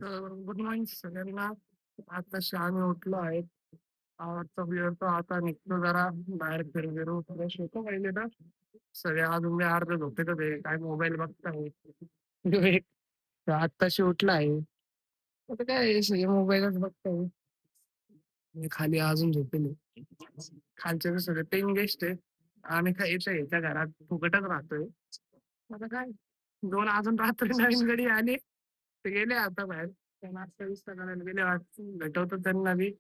Good morning सगळ्यांना. आताशी आम्ही उठलो आहे. आवाजचा वेळ तो आता निघतो जरा बाहेर फिरू फ्रेश होतो पहिले ना. सगळे अजून मी अर्ध झोपेतच आहे. काय मोबाईल बघताय. आत्ताशी उठला आहे. आता काय सगळे मोबाईलच बघताय. मी खाली अजून झोपेल. खालचे तर सगळे पेइंग गेस्ट आहे. आम्ही काय इथं याच्या घरात फुकटच राहतोय. आता काय 2 अजून रात्री नवीन गडी आले. ते गेले आता बाहेर. त्या नाश्ता-बिस्ता करायला गेले वाटतं. भेटवतो त्यांना बी.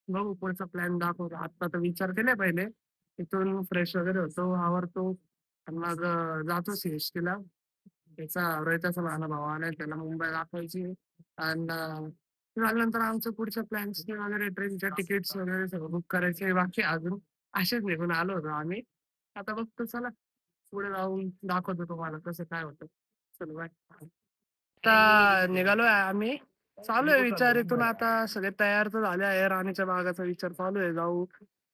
बघू पुढचा प्लॅन दाखवतो. आत्ता तर विचार केले पहिले. तिथून फ्रेश वगैरे होतो, आवरतो आणि मग जातो सीएसटीला. त्याचा रोहिताचा लहाना भाऊ आलाय, त्याला मुंबई दाखवायची आणि झाल्यानंतर आमचं पुढच्या प्लॅन्स वगैरे ट्रेनच्या तिकीट्स वगैरे सगळं बुक करायचे बाकी अजून. असेच निघून आलो होतो आम्ही. आता बघतो चला पुढे जाऊन दाखवतो तुम्हाला कसं काय होतं. चल बाय. आता निघालोय आम्ही. चालू आहे विचार इथून आता सगळे तयार तर झाले आहे. राणीच्या बागाचा विचार चालू आहे. जाऊ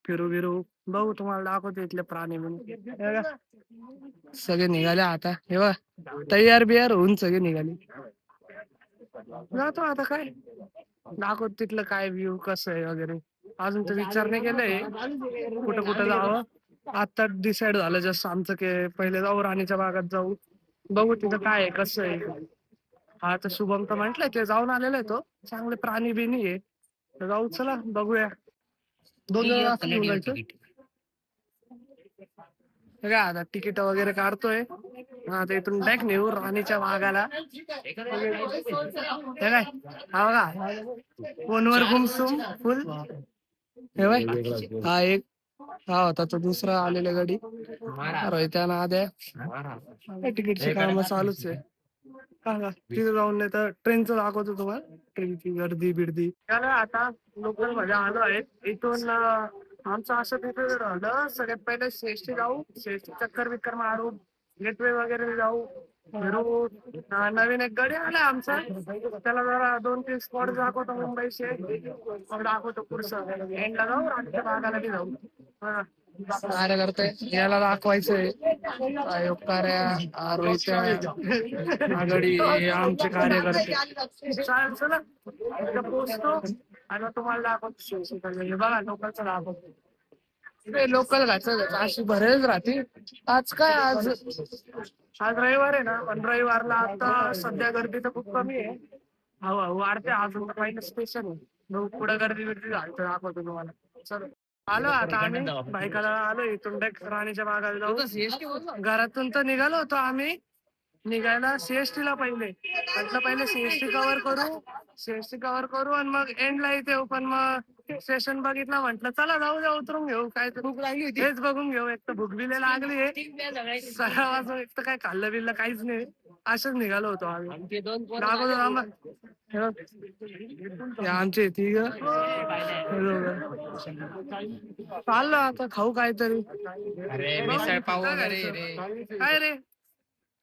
फिरू बघू तुम्हाला दाखवतो इथले प्राणी म्हणून. हे बघा, सगळे निघाले आता. हे बघा तयार बियार होऊन सगळे निघाले. जातो आता काय दाखवत तिथलं काय व्ह्यू कसं आहे वगैरे. अजून तर विचार नाही केलंय कुठं कुठं जावं. आता डिसाईड झालं जसं आमचं की पहिले जाऊ राणीच्या बागात जाऊ. बघू तिथं काय आहे कसं आहे. हा तर शुभम तर म्हटलंय ते जाऊन आलेला आहे तो. चांगले प्राणी बिनी आहे. तर जाऊ चला बघूया. 2 जण असं घेऊन जायचं. हे काय आता तिकीट वगैरे काढतोय. आता इथून डायरेक्ट नेऊ राणीच्या बागाला. हे काय हा बघा फोनवर गुमसुम फुल. हे बाय हा एक हा होता तो दुसरा आलेला गाडी रोहित्यानं आद्या. तिकीटची काम चालूच आहे. तिथे जाऊन नाही तर ट्रेनचं दाखवतो तुम्हाला. ट्रेनची गर्दी बिर्दी आता लोकल मध्ये आलो आहे. इथून आमचं असं तिथे राहिलं सगळ्यात पहिले सीएसटी जाऊ. सीएसटी चक्कर बिक्कर मारू. गेटवे वगैरे जाऊ फिरू. नवीन एक गडी आला आमचा. त्याला जरा 2-3 स्पॉट दाखवतो मुंबईचे. मग दाखवतो पुढचं एंडला जाऊ राणीच्या बागाला बी जाऊ. कार्य करतोय याला दाखवायचंय. कार्या रोहित आघाडी आमचे कार्यकर्ते. चालेल चला इथं पोहोचतो आणि तुम्हाला दाखवतो. बघा लोकलचं दाखवतो. लोकल घायचं अशी भरेल राहते. आज काय आज रविवार आहे ना पण रविवारला आता सध्या गर्दी तर खूप कमी आहे. हळूहळू वाढते अजून तर काही स्पेशल आहे. मग पुढे गर्दी बिर्दी झाली तर दाखवतो तुम्हाला. चल आलो आता आम्ही बायकाला आलो इथून डायरेक्ट राणीच्या बागाला जाऊ. घरातून तर निघालो होतो आम्ही. निघायला सीएसटी ला पहिले म्हटलं पहिले सीएसटी कव्हर करू. सीएसटी कव्हर करू आणि मग एंडला इथे येऊ. पण मग स्टेशन बघितलं म्हटलं चला जाऊ द्या उतरून घेऊ. काय तर भूक लागली होती तेच बघून घेऊ. एक तर भूक बिले लागली आहे 6 वाजून. एक तर काय खाल्लं बिल्लं काहीच नाही. असंच निघालो होतो आम्ही. दाखवतो आम्हाला. आमचे तिघ चाललं आता खाऊ काहीतरी. मिसळ पाव वगैरे काय रे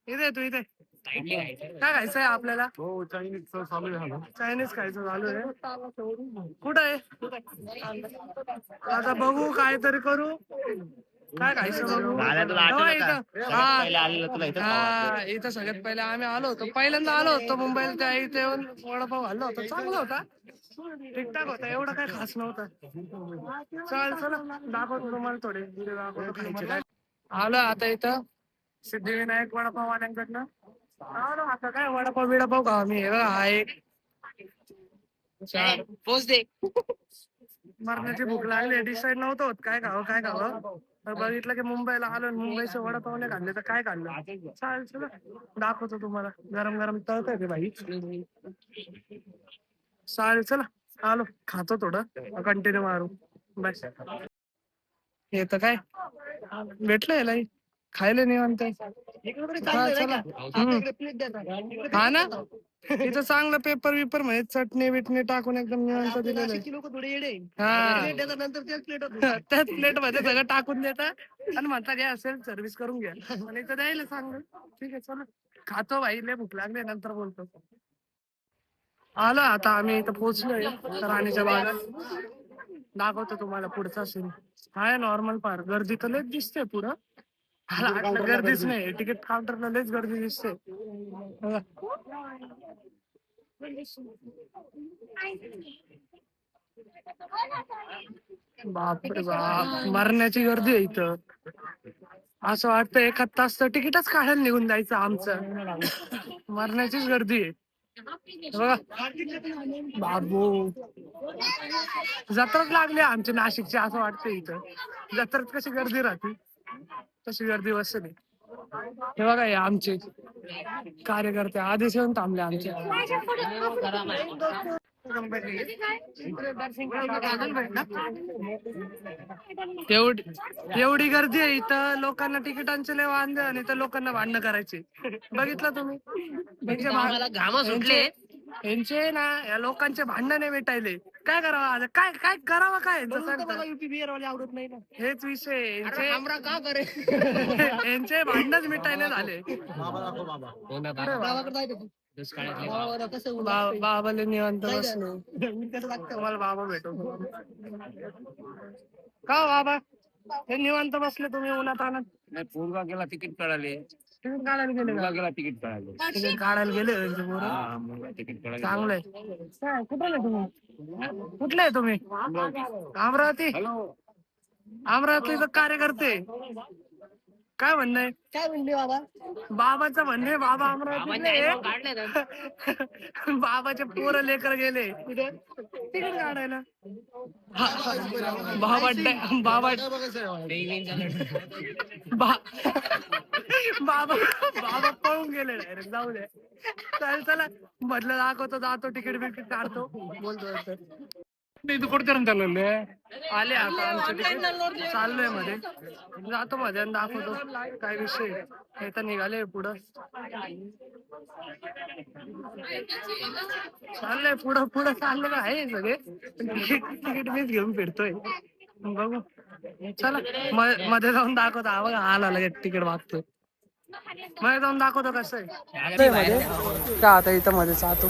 इथे तू इथे काय खायचंय आपल्याला. चायनीज खायचं चालू आहे. कुठं आहे आता बघू काहीतरी करू. काय खायचं बघू. इथं सगळ्यात पहिले आम्ही आलो होतो. पहिल्यांदा आलो होतो मुंबईला. त्या इथे येऊन वडापाव खाल्ला होता. चांगला होता. ठीकठाक होता. एवढं काय खास नव्हतं. चला दाखवतो तुम्हाला थोडे दाखवतो खायचे काय. आलो आता इथं सिद्धिविनायक वडापाव वाल्यांकडनं. आलो आता काय वडापाव बिडापाव खावा. मी हे बघा हा एक पोच दे. मरणाची भूक लागली. डिसाईड नव्हतं होत काय खावं. तर बघितलं की मुंबईला आलो. मुंबईचे वडापाव नाही खाल्ले तर काय खाल्लं. चालेल चला दाखवतो तुम्हाला. गरम गरम तळतंय ते भाई. चालेल चला आलो खातो थोडं कंटिन्यू मारू. बस हे तर काय भेटलं याला खायला निवांत. हा ना इथं चांगलं पेपर विपर म्हणजे चटणी बिटणी टाकून एकदम निवांत दिलेलं आहे. त्याच प्लेट मध्ये सगळं टाकून देतात आणि म्हणतात घ्या असेल सर्व्हिस करून घ्या. आणि इथं द्यायला चांगलं. ठीक आहे चला खातो भाई. लय भूक लागली नंतर बोलतो. आलो आता आम्ही इथं पोहोचलोय राणीच्या बागात. दाखवतो तुम्हाला पुढचा सीन. हाय नॉर्मल फार गर्दी तर लयच दिसते पुढं. मला वाटलं गर्दीच नाही. तिकीट काउंटरला लयच गर्दी दिसते. बापरे बाप, मरण्याची गर्दी आहे इथं. असं वाटतं एखाद तास तर तिकीटच काढायला निघून जायचं आमचं. मरण्याचीच गर्दी आहे. हे बघा बाबू, जत्राच लागली आमच्या नाशिकची असं वाटतं इथं. जत्रात कशी गर्दी राहते तशी गर्दी बसते. हे बघा हे आमचे कार्यकर्ते आधीच येऊन थांबले आमचे. एवढी एवढी गर्दी आहे इथं, लोकांना तिकिटांचे लय वांदे आणि इथं लोकांना भांडणं करायचे. बघितलं तुम्ही? यांचे ना या लोकांचे भांडण नाही मिटायले. काय करावं आता? काय काय करावं काय युपी बिहार वाले आवडत नाही ना, हेच विषय यांचे भांडणच मिटायले झाले. बाबाला निवांत बसलो. तुम्हाला बाबा भेटो का हो बाबा? हे निवांत बसले तुम्ही उन्हात आणत. नाही, पोरगा गेला तिकीट काढायला. तिकीट काढायला गेले, गेला तिकीट काढायला. तिकीट काढायला गेले तिकीट काढायला. चांगलंय. काय कुठले तुम्ही? कुठले आहे तुम्ही? अमरावती. अमरावतीचा कार्यकर्ते. काय म्हणणं आहे? काय म्हणले बाबा? बाबाचं म्हणणे बाबा अमरावतीतले. बाबाचे पोरं लेकर गेले तिकीट काढायला. बाबा बाबा बाबा बाबा पळून गेले डायरेक्ट. जाऊ दे, चल चला मधलं दाखवतो, जातो तिकीट बिकीट काढतो, बोलतो. इथं कुठं चालले आले आता आमचं तिकीट चाललोय मध्ये, जातो मध्ये आणि दाखवतो काय विषय. हे तर निघाले पुढं, चाललंय पुढं पुढं चाललेलं आहे सगळे. तिकीट मीच घेऊन फिरतोय, बघू चला मध्ये जाऊन दाखवतो. हा बघा आला लगेच तिकीट मागतोय, मध्ये जाऊन दाखवतो कसं आहे मध्ये का. आता इथं मध्ये जातो,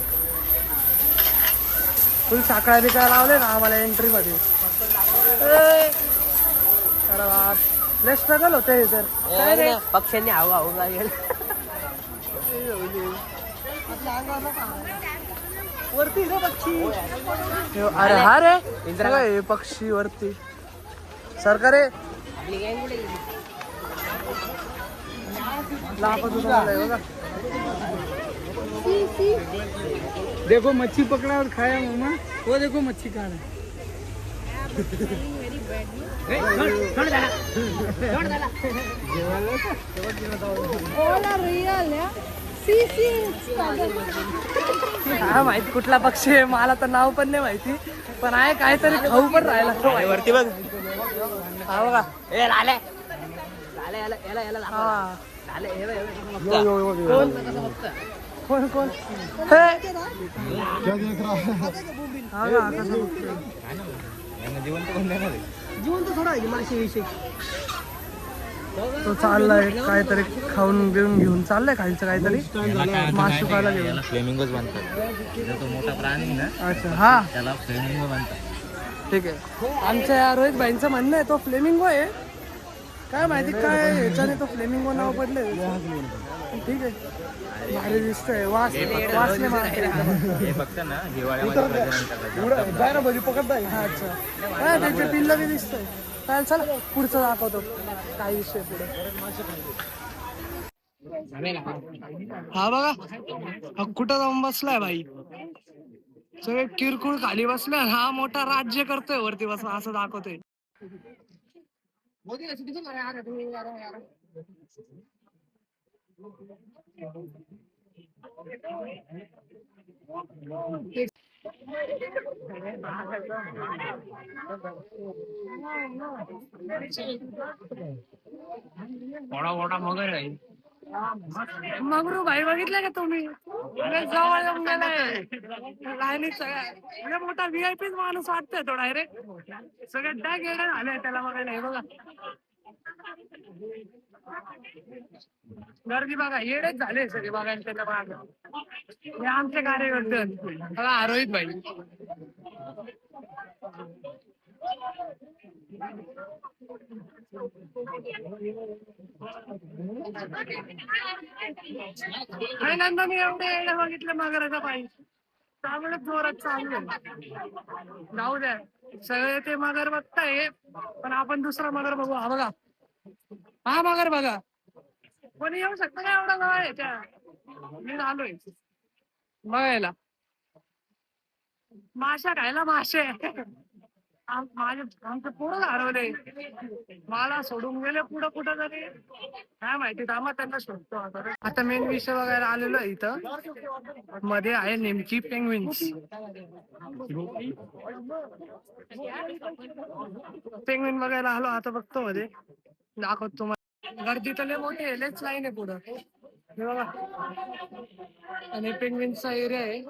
फुल साखळा बिकाळा लावले ना आम्हाला एंट्री मध्ये. अरे बाप लय स्ट्रगल होते तर काय रे, पक्ष्यांनी हवा हवं लागेल. वरती पक्षी, अरे हा रे पक्षी वरती. सरकारे देखो मच्छी पकड़ा और खाया मामा, वो देखो मच्छी खा रहा हा माहिती कुठला पक्षी आहे मला तर नाव पण नाही माहिती, पण आहे काहीतरी खाऊ पण राहिला वरती बघ. हा बघा कोण कोण जिवंत थोडा आहे मासे विषय. तो चाललाय काहीतरी खाऊन घेऊन चाललाय खायचं काहीतरी मासू खायला घेऊन. फ्लेमिंगोच म्हणतात तो मोठा प्राणी ना. अच्छा हा त्याला फ्लेमिंगो म्हणतात. ठीक आहे, आमच्या रोहित भाईंचं म्हणणं आहे तो फ्लेमिंगो आहे. काय माहिती काय ह्याच्याने तो फ्लेमिंगो नाव पडले. ठीक आहे, भारी दिसतंय. वासने फक्त ना हिवाळ्यामध्ये पकडताय. अच्छा त्याचे पिल्ल बी दिसतंय. चाल चला पुढचं दाखवतो काय विषय पुढे. हा बघा हा कुठं जाऊन बसलाय भाई, सगळे किरकोळ खाली बसले. हा मोठा राज्य करतोय वरती बसून असं दाखवतोय. मोठा मगर आहे. मगरू भाई बघितलं का तुम्ही? जवळ येऊन गेलाय लाईनीत सगळ्या. मोठा व्हीआयपी माणूस वाटतोय तो डायरेक्ट. सगळ्यात टॅग येणं झालंय त्याला बघायला. हे बघा गर्दी बघा, येडेच झाले सगळे बघायला त्याच्या मागे. हे आमचे कार्यकर्ते बघा रोहित भाई. पहिल्यांदा मी एवढे येणं बघितलं मगराचा पायी. चांगलं जोरात चालू आहे. जाऊ द्या. सगळे ते मगर बघताय पण आपण दुसरा मगर बघू. हा बघा, हा मगर बघा. कोणी येऊ शकतं का एवढा जवळ याच्या? मी आलोय बघायला माशा खायला मासे. माझे आमचं पोरं हरवले. मला सोडून गेले पुढं कुठं तरी. काय माहिती थांबा त्यांना शोधतो आता मेन विषय वगैरे आलेलो आहे इथं. मध्ये आहे नेमकी पेंग्विन्स. पेंग्विन बघायला आलो आता बघतो मध्ये. दाखवतो तुम्हाला. गर्दी तर लय मोठी आहे. लयच लाईन आहे पुढं. हे बघा आणि पेंग्विनचा एरिया आहे.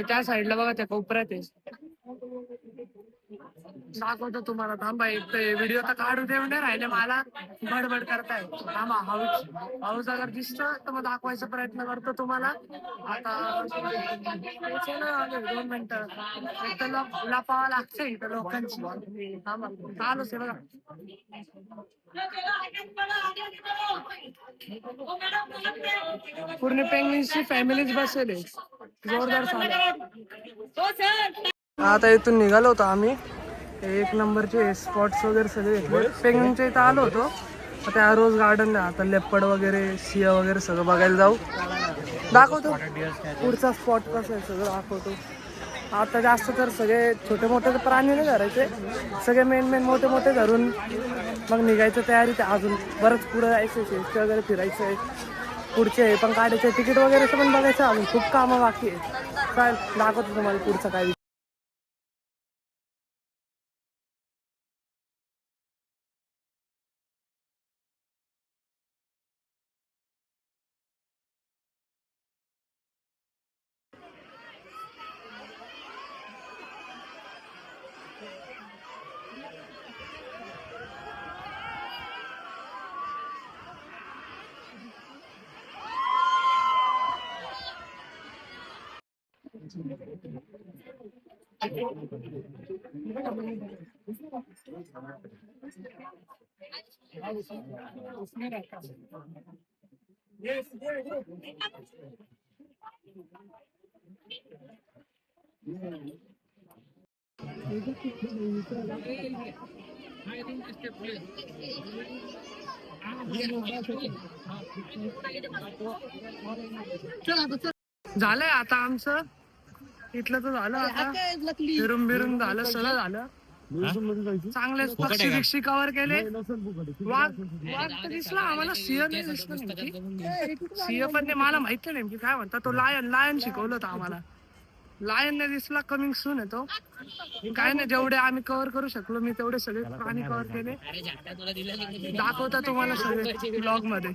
त्या साईडला बघा त्या कोपऱ्यात आहे. दाखवतो तुम्हाला थांबा. एक व्हिडिओ तर काढू देऊन नाही राहिले मला. बडबड करताय. थांबा हाऊस हाऊस अगर दिसतं तर मग दाखवायचा प्रयत्न करतो तुम्हाला. आता 2 मिनिटं एक तर लपावं लागतंय इथं लोकांची. थांबा चालूच आहे बघा. पूर्ण पेंग्विन्सची फॅमिलीच बसेल आहे. जोरदार चालू. आता इथून निघालो होतो आम्ही. एक नंबरचे स्पॉट्स वगैरे सगळे घेतले. पेंग्विनच्या इथं आलो होतो. आता रोज गार्डन आता लेपर्ड वगैरे सिंह वगैरे सगळं बघायला जाऊ. दाखवतो पुढचा स्पॉट कसा आहे सगळं दाखवतो. आता जास्त तर सगळे छोटे मोठे प्राणी नाही धरायचे. सगळे मेन मेन मोठे मोठे धरून मग निघायचं तयारी. अजून बरंच पुढं जायचं आहे वगैरे फिरायचं आहे. पुढचे आहे पण काढायचे तिकीट वगैरे पण बघायचं. अजून खूप कामं बाकी आहे. काय दाखवतो तुम्हाला पुढचं काय. झालंय आता आमचं इथलं तर झालं. आता फिरून बिरून झालं सगळं झालं. चांगलेच पक्षी बिक्षी कव्हर केले. वाघ वाघ तर दिसला आम्हाला. सिंह नाही दिसलं नेमकी. सिंह पण नाही मला माहित नाही नेमकी काय म्हणतात. तो लायन लायन शिकवलं होतं आम्हाला. लायन नाही दिसला. कमिंग सून येतो. काय नाही जेवढे आम्ही कव्हर करू शकलो मी तेवढे सगळे प्राणी कव्हर केले. दाखवता तुम्हाला सगळे ब्लॉग मध्ये.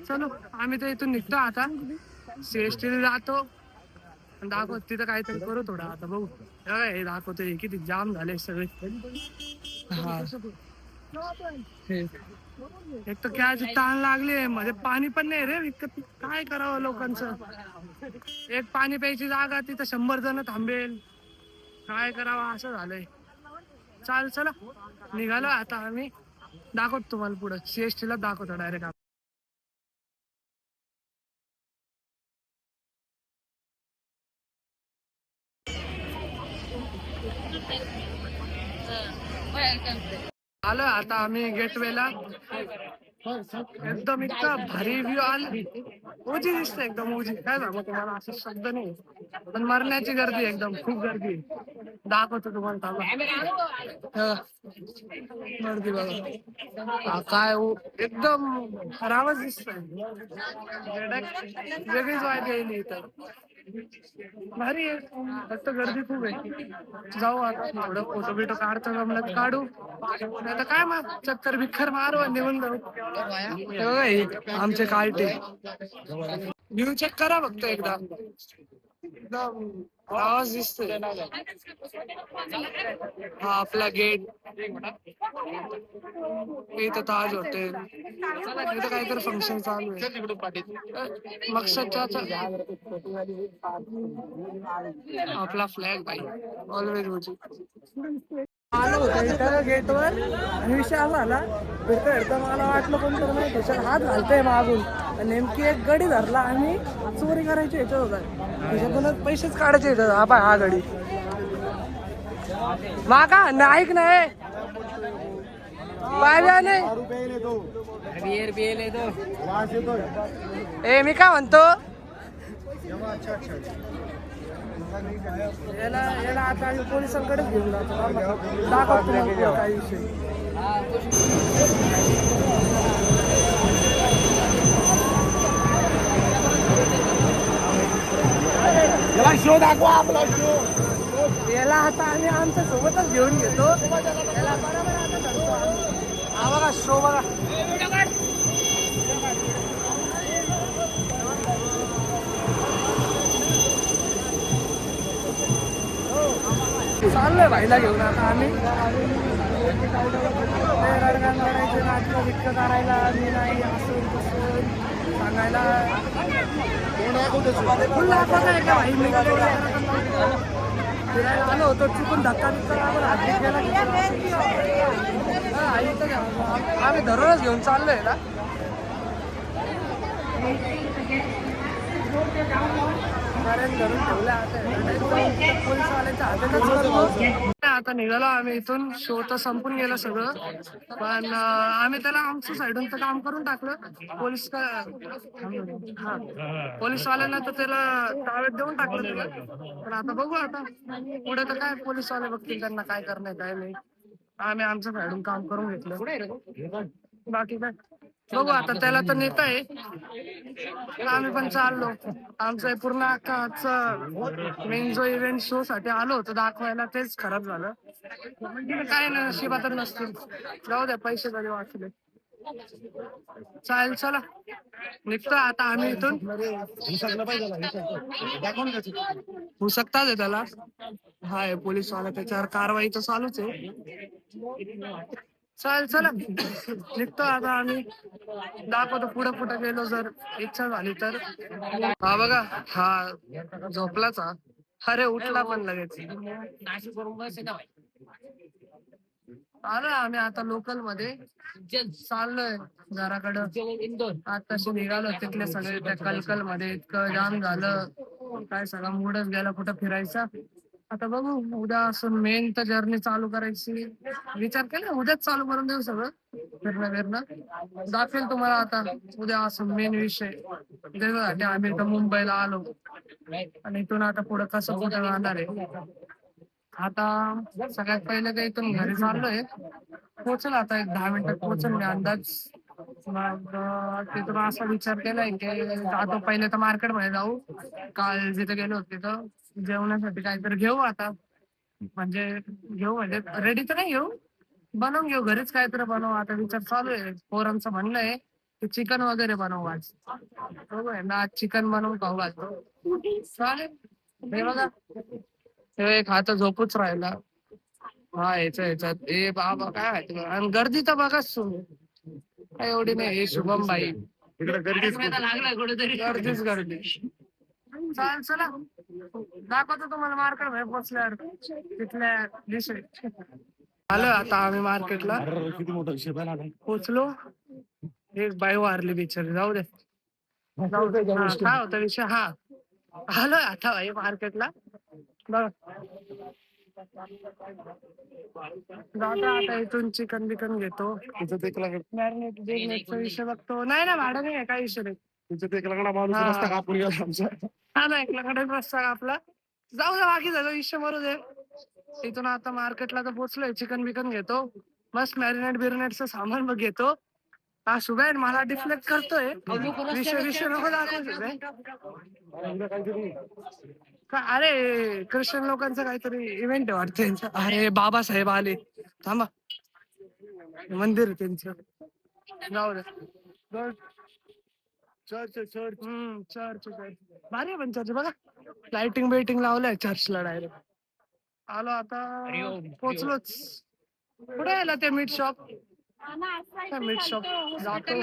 चलो आम्ही तर इथून निघतो आता. सीएसटी जातो. दाखवत तिथं काहीतरी करू थोडं आता बघू. हे दाखवतोय किती जाम झाले सगळे. हा एक तर काय ताण लागले. मध्ये पाणी पण नाही रे विकत. काय करावं लोकांचं. एक पाणी प्यायची जागा तिथं 100 जण थांबेल. काय करावं असं झालंय. चला निघालो आता आम्ही. दाखवतो तुम्हाला पुढं. सीएसटी ला दाखवतो डायरेक्ट. आलो आता आम्ही गेटवेला. एकदम इतका भारी व्ह्यू आला. ओजी दिसतं एकदम ओजी. काय सांगू तुम्हाला असं शब्द नाही. पण मरण्याची गर्दी एकदम खूप गर्दी. दाखवतो तुम्हाला. गर्दी बघा. काय एकदम खराबच दिसतंय. वेगळीच वाईट येईल इथं. भारी आहे फक्त गर्दी खूप आहे. जाऊ आता थोडं फोटो बिटो काढतो जमलं काढू. आता काय मग चक्कर बिक्कर मारू निघून जाऊ. आमचे कार्टे व्ह्यू चेक करा फक्त एकदा. एकदम आवाज दिसतोय. हा आपला गेट. इथं ताज हॉटेल. इथं काहीतरी फंक्शन चालू आहे. मक्षदच्या आपला फ्लॅग भाई ऑलवेज आलो होतो इथं गेटवर आणि विषय असा झाला, फिरता फिरता मला वाटलं कोणतरी नाही त्याच्यात हात घालतंय मागून आणि नेमकी एक गडी धरला आणि चोरी करायची ह्याच्यात होता, त्याच्यातूनच पैसेच काढायचे ह्याच्यात. हा पाय हा गडी मागा ना, ऐक नाही पाय बिया नाही. ए मी काय म्हणतो, याला याला आता आम्ही पोलिसांकडेच घेऊन जातो. दाखवतो तुम्हाला काय विषय. शो दाखवा आपला शो. याला आता आम्ही आमच्या सोबतच घेऊन घेतो. याला बरोबर आता धरतो आम्ही. हा बघा शो बघा. चाललोय भाईला घेऊन आता आम्ही. रडायचे नाटकं बिटकं करायला मी नाही असून तसून सांगायला फुल दाखवायचं का भाई. मी फिरायला आलो होतो, चुकून धक्का बिक्का लागून हात बीत गेला. आम्ही दररोज घेऊन चाललोय ना. आता निघालो आम्ही इथून. शो तर संपून गेला सगळं, पण आम्ही त्याला आमच्या साईडून तर काम करून टाकलं. पोलीस हा पोलीसवाल्यांना तर त्याला ताब्यात देऊन टाकलं त्याला. पण आता बघू, आता पुढे तर काय पोलीसवाले बघतील त्यांना काय करणं काय नाही. आम्ही आमच्या साईडून काम करून घेतलं. बाकी काय बघू आता, त्याला तर नेत आहे. आम्ही पण चाललो. आमचं पूर्ण अख्खा मेन जो इव्हेंट शो साठी आलो होतो दाखवायला, तेच खराब झालं. काय नशिबातच नसतील. जाऊ द्या, पैसे तरी वाचले. चालेल चला, निघतो आता आम्ही इथून. हुसकताच आहे त्याला. हाय पोलीसवाला, त्याच्यावर कारवाई तर चालूच आहे. चालेल चला, निघतो आता आम्ही. दाखवतो पुढे पुढे गेलो जर इच्छा झाली तर. हा बघा, हा झोपलाच हा. अरे उठला पण लगेच. आलो आम्ही आता लोकल मध्ये. चाललोय घराकडं. आताशी निघालो. तिथले सगळे त्या कलकल मध्ये इतकं जाम झालं, काय सगळा मूडच गेला कुठं फिरायचा. आता बघू उद्या असून मेन तर जर्नी चालू करायची विचार केला. उद्याच चालू करून देऊ सगळं फिरणं फिरणं. दाखवेल तुम्हाला आता उद्या असून मेन विषय. त्याच्यासाठी आम्ही तर मुंबईला आलो आणि इथून आता पुढे कसं कुठं राहणार आहे. आता सगळ्यात पहिले तर इथून घरी चाललोय. पोहोचल आता एक 10 मिनिटात पोहोचल मी अंदाज. मग तिथून असा विचार केलाय की जातो पहिले तर मार्केट मध्ये जाऊ. काल जिथे गेलो होतो तिथं जेवणासाठी काहीतरी घेऊ आता. म्हणजे घेऊ म्हणजे रेडी तर नाही घेऊ, बनवून घेऊ घरीच काहीतरी बनवू. आता विचार चालू आहे. पोरांचं म्हणणं आहे की चिकन वगैरे बनवू आज. बघूया ना, आज चिकन बनवून खाऊ घालतो. चालेल. हे बघा, हे एक हात झोपूच राहिला. हा ह्याच्यात ए बाबा काय माहिती. आणि गर्दी तर बघाच तुम्ही, काय एवढी नाही. हे शुभम भाई इकडे गर्दीच लागलाय कुठेतरी. गर्दीच गर्दी. चालेल चला, दाखवतो तुम्हाला मार्केट मध्ये पोचल्यावर तिथल्या विषय. आलो आता आम्ही मार्केटला. किती मोठा विषय पोचलो. एक बाई वारली बिचारी. जाऊ दे काय होता विषय. हा आलोय आता भाई मार्केटला. बघ दादा आता इथून चिकन बिकन घेतो. मॅरिनेट बिरिनेटचा विषय बघतो. नाही ना भाडं नाही आहे, काही विषय नाही. तुमचं एक लग्न माणूस रस्ता कापून गेला आमचा. हा ना, एक लग्न रस्ता कापला. जाऊ दे, बाकी झालं विषय मरू दे. इथून आता मार्केटला तर पोहोचलोय. चिकन बिकन घेतो. मस्त मॅरिनेट बिरिनेटचं सामान बघ घेतो. हा शुभेन मला डिफ्लेक्ट करतोय. विषय विषय नको दाखवू. अरे ख्रिश्चन लोकांचं काहीतरी इव्हेंट आहे वाटतं. अरे बाबासाहेब आले, थांबा. मंदिर आहे त्यांचं. जाऊ दे. चर्च चर्च चर्च भारी आहे पण चर्च बघा. लाइटिंग बेटिंग लावलंय चर्चला डायरेक्ट. आलो आता, पोचलोच. कुठे आला ते मीट शॉप. मीट शॉप जातो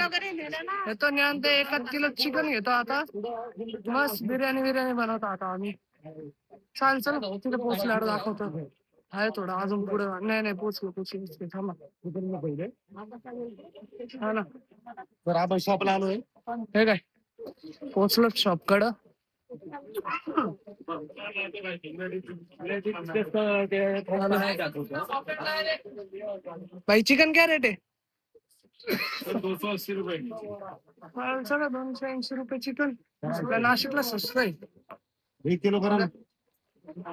येतो निवांत. 1 किलो चिकन घेतो आता. मस्त बिर्याणी बनवतो आता आम्ही. चाल चल तिथे पोहोचल्यावर दाखवतो. आहे थोडं अजून पुढं. नाही, नाही पोहोचलो, पोहोचलो. थांबा. इकडनं पहिले. हा ना. तर आपण शॉपला आलोय. हे काय? पोहोचलो शॉपकडं. भाई चिकन क्या रेट है? 280 रुपये. चला 280 रुपये चिकन. नाशिकला स्वस्त आहे. 1 किलो करा.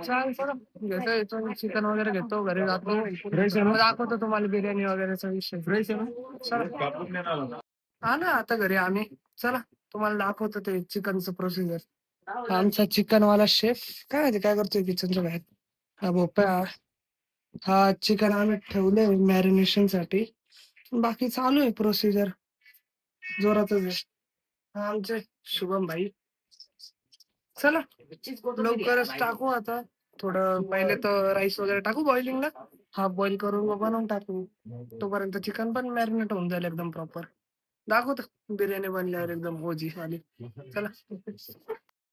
चालेल चला. घेतो येतो चिकन वगैरे घेतो घरी जातो. मग दाखवतो तुम्हाला बिर्याणी वगैरेचा विषय. फ्रेश आहे ना? चला. हा ना आता घरी आम्ही. चला तुम्हाला दाखवतो ते चिकनचं प्रोसिजर. आमचा चिकनवाला शेफ काय माहिती काय करतोय किचनच्या बाहेर. हा भोपळा. हा चिकन आम्ही ठेवलंय मॅरिनेशन साठी. बाकी चालू आहे प्रोसिजर जोरातच आहे. हा आमचे शुभम भाई. चला लवकरच टाकू आता. थोडं पहिले तर राईस वगैरे टाकू बॉइलिंगला. हाफ बॉईल करून मग बनवून टाकू. तोपर्यंत चिकन पण मॅरिनेट होऊन जाईल एकदम प्रॉपर. दाखवतो बिर्याणी बनल्यावर एकदम ओजी आली. चला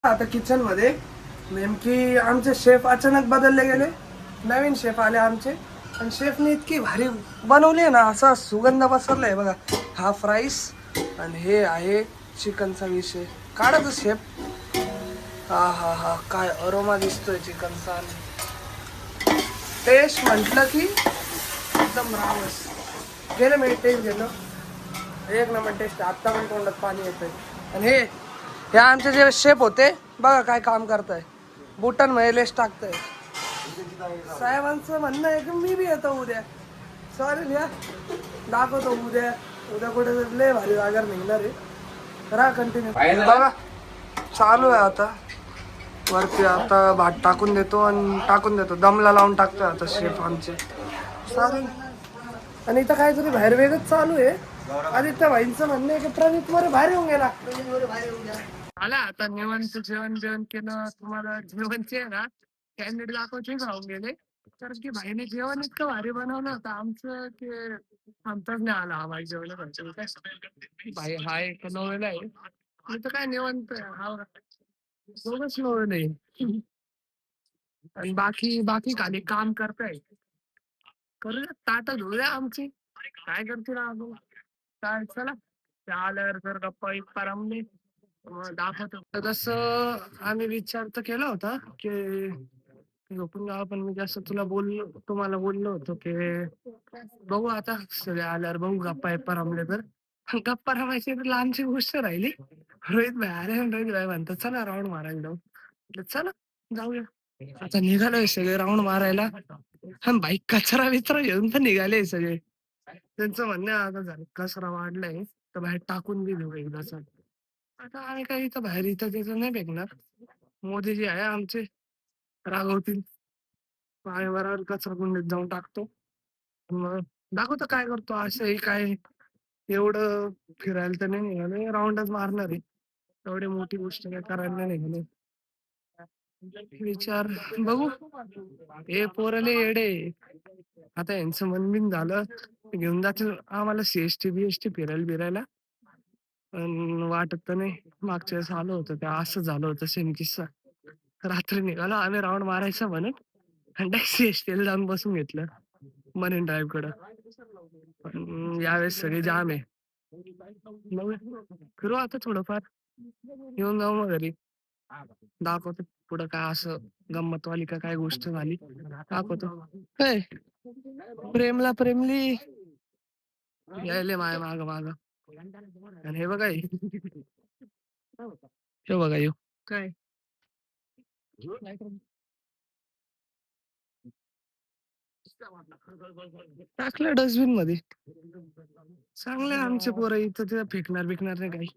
आता किचन मध्ये नेमकी आमचे शेफ अचानक बदलले गेले. नवीन शेफ आले आमचे. आणि शेफने इतकी भारी बनवली ना असा सुगंध पसरलाय बघा. हाफ राईस आणि हे आहे चिकनचा विषय. काढायचं शेफ. हा हा हा काय अरोमा दिसतोय चिकनचा. टेस्ट म्हटलं की एकदम रावस. गेलं मी टेस्ट गेलो. एक नंबर टेस्ट. आत्ता पण तोंडात पाणी येतंय. आणि हे आमचे जे शेफ होते बघा काय काम करताय. बुटन मध्ये लेस टाकताय. साहेबांचं म्हणणं आहे की मी बी येतो उद्या. सॉरी लिहा दाखवतो उद्या. उद्या कुठे लय भारी जागा निघणार आहे. राहा कंटिन्यू बघा. चालू आहे आता वरती. आता भात टाकून देतो आणि टाकून देतो. दमला लावून टाकतोय आता शेफ आमचे. चालेल. आणि इथं काहीतरी बाहेर वेगळंच चालू आहे. आदित्य भाईंचं म्हणणं आहे की प्रवीत वर बाहेर येऊन गेला. आला आता निवांत जेवण जेवण केलं. तुम्हाला जेवणचे आहे ना कॅन्डिडेट दाखवचे खाऊन गेले. तर की भाईने जेवण इतकं भारी बनवलं होतं आमचं की आमचाच नाही आला. हा भाई जेवण भाई हा एक नोवेल आहे. इथं काय निवांत हा दोघच नोवेल आहे. आणि बाकी बाकी खाली काम करताय. करूया ताट धुऊया आमची. काय करतील अजून. काय चला ते आल्यावर जर गप्पा इप्पा रमली मग दाखवतो. तसं आम्ही विचार तर केला होता की झोपून जावं. पण मी जास्त तुम्हाला बोललो होतो की बघू आता सगळे आल्यावर बघू गप्पा इप्पा रमले तर. गप्पा रमायची तर लांबची गोष्ट राहिली. रोहित भाई अरे रोहित भाई म्हणतात चला राऊंड मारायला जाऊ. म्हटलं चला जाऊया. आता निघालोय सगळे राऊंड मारायला. हा बाईक कचरा बिचरा घेऊन तर निघाले सगळे. त्यांचं म्हणणं आहे, आता झालं कचरा वाढलाय तर बाहेर टाकून बी देऊ एकदाच. आता आम्ही काही इथं बाहेर इथं तिथं नाही फेकणार. मोदीजी आहे आमचे रागवतील. आम्ही बरोबर कचरा कुंडीत जाऊन टाकतो. मग दाखवतो काय करतो. असंही काय एवढं फिरायला तर नाही निघाले. राऊंडच मारणार आहे. एवढी मोठी गोष्ट काय करायला नाही निघाले. विचार बघू. हे पोरले येडे. आता यांचं मनबिन झालं घेऊन जातील आम्हाला सीएसटी बीएसटी फिरायला बिरायला. वाटत तर नाही. मागच्या वेळेस आलं होतं ते असं झालं होतं सेम किस्सा. रात्री निघालो आम्ही राऊंड मारायचं म्हणून आणि सीएसटीला जाऊन बसून घेतलं मरीन ड्राईव्ह कडं. पण यावेळेस सगळे जाम आहे. मग फिरू आता थोडंफार. येऊन जाऊ मग घरी. दाखवतो पुढं काय असं गंमतवाली का काय गोष्ट झाली दाखवतो. हे प्रेमला प्रेमली यायले माय माग माग. आणि हे बघा हे बघा यो काय टाकलं डस्टबिन मध्ये. चांगले आमचे पोरं इथं तिथं फेकणार बिकणार नाही काही.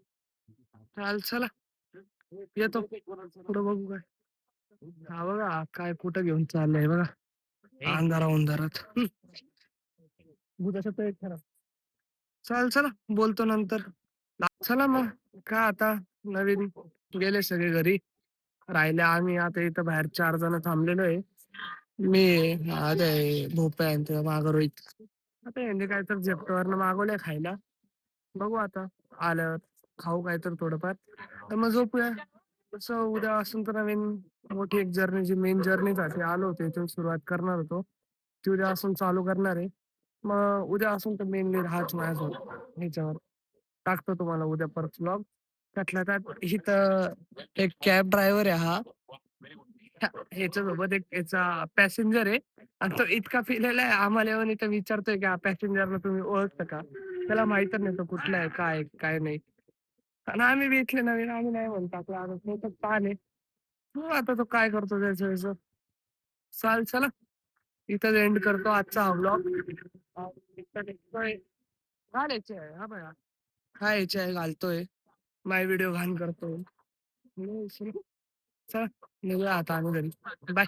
चाल चला येतो पुढं बघू काय. हा बघा काय कुठं घेऊन चाललंय बघा. अंधारा उंधारात. भूताचा पेट खरा. चाल चला बोलतो नंतर. चला मग काय आता नवीन गेले सगळे घरी. राहिले आम्ही आता इथं बाहेर 4 जण थांबलेलो आहे. मी आता भोपळा आहे आणि मागं रोहित. आता यांनी काय तर झेप्टोवरनं मागवलंय खायला. बघू आता आल्यावर खाऊ काय तर थोडंफार तर मग झोपूया. तसं उद्यापासून तर नवीन मोठी एक जर्नी जी मेन जर्नीसाठी आलो होतो इथून सुरुवात करणार होतो. ती उद्यापासून चालू करणार आहे. मग उद्यापासून तर मेनली हाच माझ्यासोबत ह्याच्यावर टाकतो तुम्हाला उद्या परत व्लॉग. त्यातल्या त्यात इथं एक कॅब ड्रायव्हर आहे हा. ह्याच्यासोबत एक याचा पॅसेंजर आहे आणि तो इतका पिलेला आहे आम्हाला येऊन इथं विचारतोय की हा पॅसेंजरला तुम्ही ओळखता का? त्याला माहीतच नाही तो कुठला आहे, काय आहे, काय नाही. आणि आम्ही बी इथले नवीन आम्ही नाही म्हणतो आपला आता तो तर ताण आहे. बघू आता तो काय करतो त्याचं ह्याचं. चला इथंच एंड करतो आजचा हा व्लॉग. इथं निघतोय. घालायचे आहे हा बघा. हा याचे आहे घालतोय. माय व्हिडिओ घाण करतोय. चला निघूया आता आम्ही घरी. बाय.